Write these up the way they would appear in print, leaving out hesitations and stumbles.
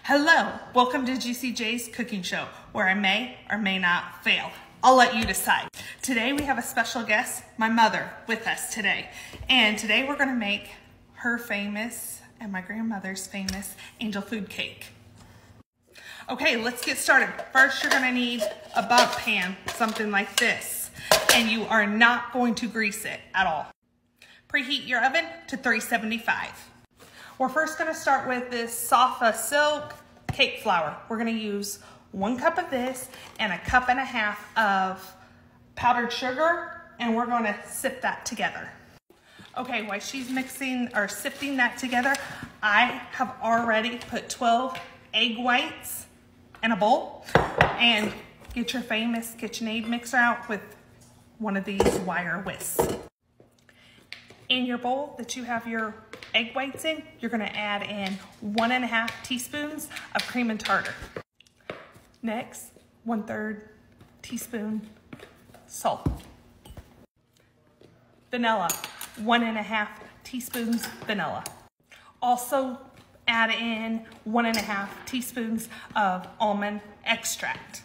Hello, welcome to GCJ's cooking show, where I may or may not fail. I'll let you decide. Today we have a special guest, my mother, with us today. And today we're gonna make her famous and my grandmother's famous angel food cake. Okay, let's get started. First, you're gonna need a bunk pan, something like this. And you are not going to grease it at all. Preheat your oven to 375. We're first gonna start with this Safa Silk cake flour. We're gonna use 1 cup of this and 1.5 cups of powdered sugar, and we're gonna sift that together. Okay, while she's mixing or sifting that together, I have already put 12 egg whites in a bowl, and get your famous KitchenAid mixer out with one of these wire whisks. In your bowl that you have your egg whites in, you're gonna add in 1.5 teaspoons of cream and tartar. Next, 1/3 teaspoon salt. Vanilla, 1.5 teaspoons vanilla. Also add in 1.5 teaspoons of almond extract.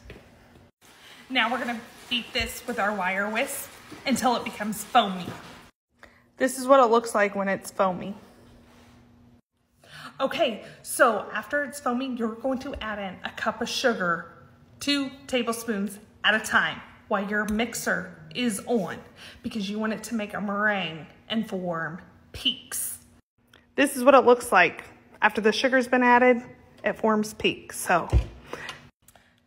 Now we're gonna beat this with our wire whisk until it becomes foamy. This is what it looks like when it's foamy. Okay, so after it's foamy, you're going to add in 1 cup of sugar, 2 tablespoons at a time while your mixer is on, because you want it to make a meringue and form peaks. This is what it looks like. After the sugar's been added, it forms peaks. So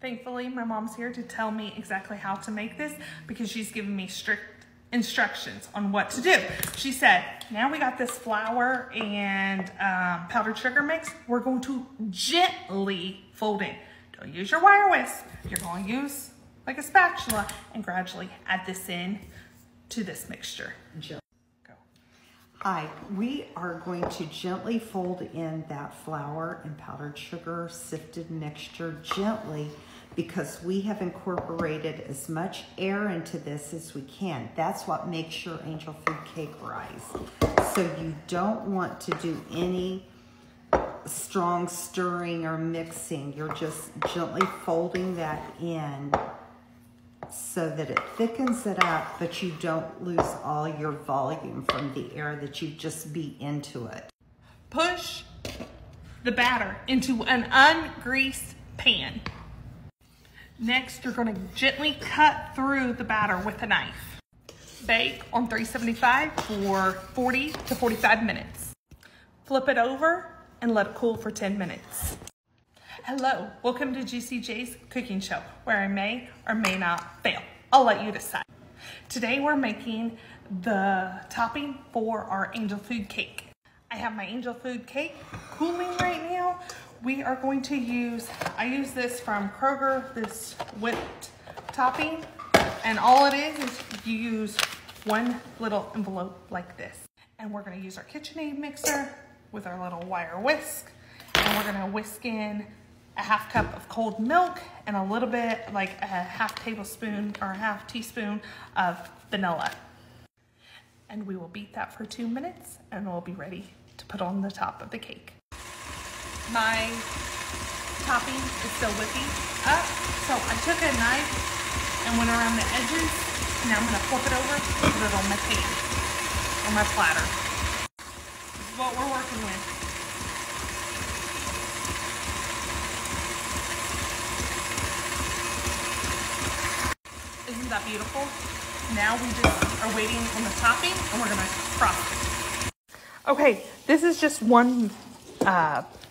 thankfully, my mom's here to tell me exactly how to make this, because she's given me strict instructions on what to do. She said, now we got this flour and powdered sugar mix, we're going to gently fold in. Don't use your wire whisk. You're going to use like a spatula and gradually add this in to this mixture. Go. Hi, we are going to gently fold in that flour and powdered sugar sifted mixture gently, because we have incorporated as much air into this as we can. That's what makes your angel food cake rise. So you don't want to do any strong stirring or mixing. You're just gently folding that in so that it thickens it up, but you don't lose all your volume from the air that you just beat into it. Push the batter into an ungreased pan. Next, you're going to gently cut through the batter with a knife. Bake on 375 for 40 to 45 minutes. Flip it over and let it cool for 10 minutes. Hello, welcome to GCJ's cooking show, where I may or may not fail. I'll let you decide. Today we're making the topping for our angel food cake. I have my angel food cake cooling right now. We are going to use, I use this from Kroger, this whipped topping, and all it is you use 1 little envelope like this. And we're gonna use our KitchenAid mixer with our little wire whisk, and we're gonna whisk in 1/2 cup of cold milk and a little bit, like a 1/2 tablespoon or 1/2 teaspoon of vanilla. And we will beat that for 2 minutes, and we'll be ready to put on the top of the cake. My topping is still whipping up, so I took a knife and went around the edges, and now I'm gonna flip it over and put it on my pan, or my platter. This is what we're working with. Isn't that beautiful? Now we just are waiting on the topping, and we're gonna frost it. Okay, this is just one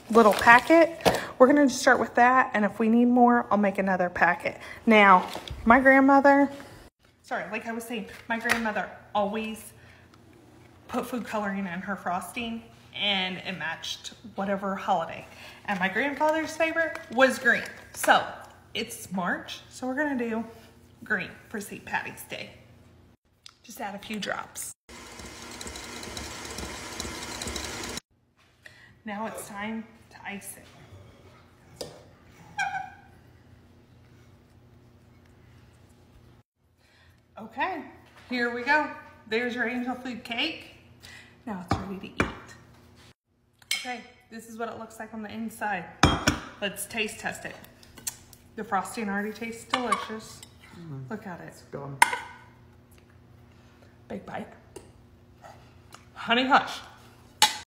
little packet. We're gonna just start with that, and if we need more, I'll make another packet. Now, my grandmother, like I was saying, my grandmother always put food coloring in her frosting, and it matched whatever holiday. And my grandfather's favorite was green. So, it's March, so we're gonna do green for St. Patty's Day. Just add a few drops. Now it's time to ice it. Okay, here we go. There's your angel food cake. Now it's ready to eat. Okay, this is what it looks like on the inside. Let's taste test it. The frosting already tastes delicious. Look at it. Go on. Big bite. Honey Hush.